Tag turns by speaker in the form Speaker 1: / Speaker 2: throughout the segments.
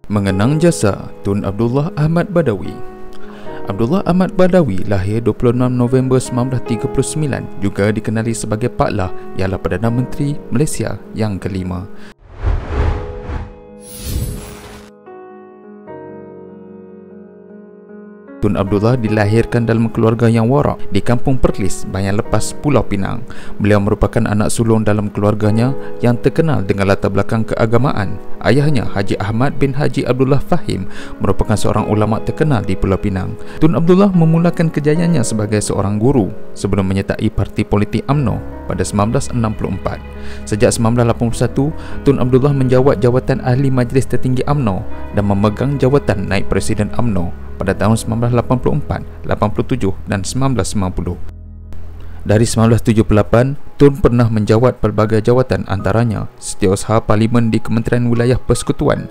Speaker 1: Mengenang jasa Tun Abdullah Ahmad Badawi. Abdullah Ahmad Badawi lahir 26 November 1939, juga dikenali sebagai Pak Lah, ialah Perdana Menteri Malaysia yang kelima. Tun Abdullah dilahirkan dalam keluarga yang warak di Kampung Perlis, Bayan Lepas, Pulau Pinang. Beliau merupakan anak sulung dalam keluarganya yang terkenal dengan latar belakang keagamaan. Ayahnya, Haji Ahmad bin Haji Abdullah Fahim, merupakan seorang ulama terkenal di Pulau Pinang. Tun Abdullah memulakan kejayaannya sebagai seorang guru sebelum menyertai parti politik UMNO pada 1964. Sejak 1981, Tun Abdullah menjawat jawatan Ahli Majlis Tertinggi UMNO dan memegang jawatan Naib Presiden UMNO pada tahun 1984, 87 dan 1990. Dari 1978, Tun pernah menjawat pelbagai jawatan, antaranya Setiausaha Parlimen di Kementerian Wilayah Persekutuan,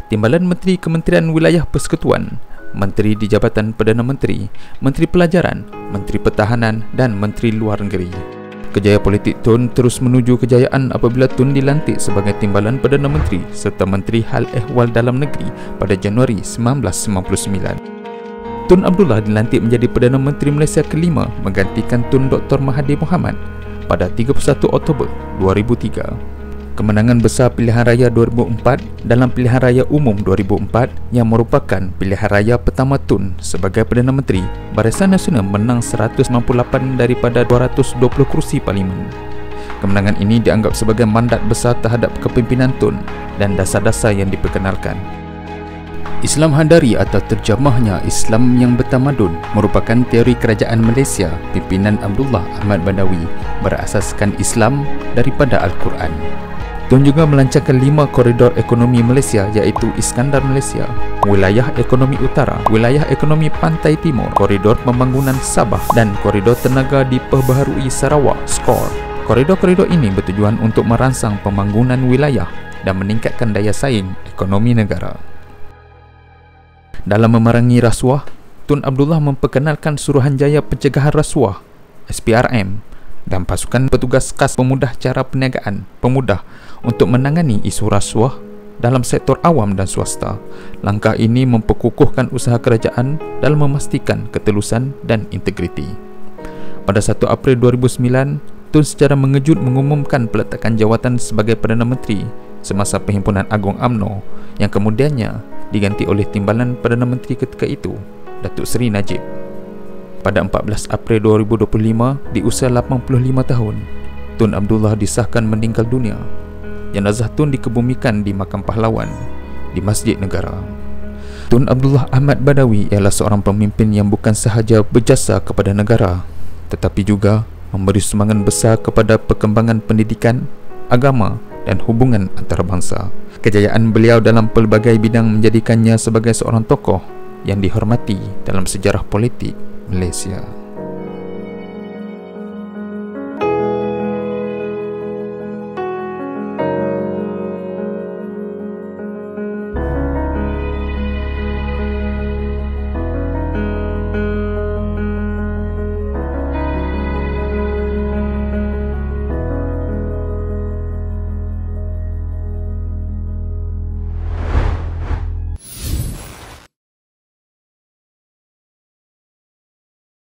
Speaker 1: Timbalan Menteri Kementerian Wilayah Persekutuan, Menteri di Jabatan Perdana Menteri, Menteri Pelajaran, Menteri Pertahanan dan Menteri Luar Negeri. Kejayaan politik Tun terus menuju kejayaan apabila Tun dilantik sebagai Timbalan Perdana Menteri serta Menteri Hal Ehwal Dalam Negeri pada Januari 1999. Tun Abdullah dilantik menjadi Perdana Menteri Malaysia kelima menggantikan Tun Dr. Mahathir Mohamad pada 31 Oktober 2003. Kemenangan besar pilihan raya 2004 dalam pilihan raya umum 2004 yang merupakan pilihan raya pertama Tun sebagai Perdana Menteri, Barisan Nasional menang 198 daripada 220 kerusi parlimen. Kemenangan ini dianggap sebagai mandat besar terhadap kepimpinan Tun dan dasar-dasar yang diperkenalkan. Islam Handari atau terjemahnya Islam yang bertamadun merupakan teori kerajaan Malaysia pimpinan Abdullah Ahmad Badawi berasaskan Islam daripada Al-Quran. Tun juga melancarkan 5 koridor ekonomi Malaysia, iaitu Iskandar Malaysia, Wilayah Ekonomi Utara, Wilayah Ekonomi Pantai Timur, Koridor Pembangunan Sabah dan Koridor Tenaga Diperbaharui Sarawak (SCORE). Koridor-koridor ini bertujuan untuk merangsang pembangunan wilayah dan meningkatkan daya saing ekonomi negara. Dalam memerangi rasuah, Tun Abdullah memperkenalkan Suruhanjaya Pencegahan Rasuah (SPRM) dan pasukan petugas khas pemudah cara perniagaan pemudah untuk menangani isu rasuah dalam sektor awam dan swasta. Langkah ini memperkukuhkan usaha kerajaan dalam memastikan ketelusan dan integriti. Pada 1 April 2009, Tun secara mengejut mengumumkan peletakan jawatan sebagai Perdana Menteri semasa Perhimpunan Agung UMNO yang kemudiannya diganti oleh Timbalan Perdana Menteri ketika itu, Datuk Seri Najib. Pada 14 April 2025, di usia 85 tahun, Tun Abdullah disahkan meninggal dunia. Jenazah Tun dikebumikan di Makam Pahlawan di Masjid Negara. Tun Abdullah Ahmad Badawi ialah seorang pemimpin yang bukan sahaja berjasa kepada negara, tetapi juga memberi sumbangan besar kepada perkembangan pendidikan, agama dan hubungan antarabangsa. Kejayaan beliau dalam pelbagai bidang menjadikannya sebagai seorang tokoh yang dihormati dalam sejarah politik Malaysia.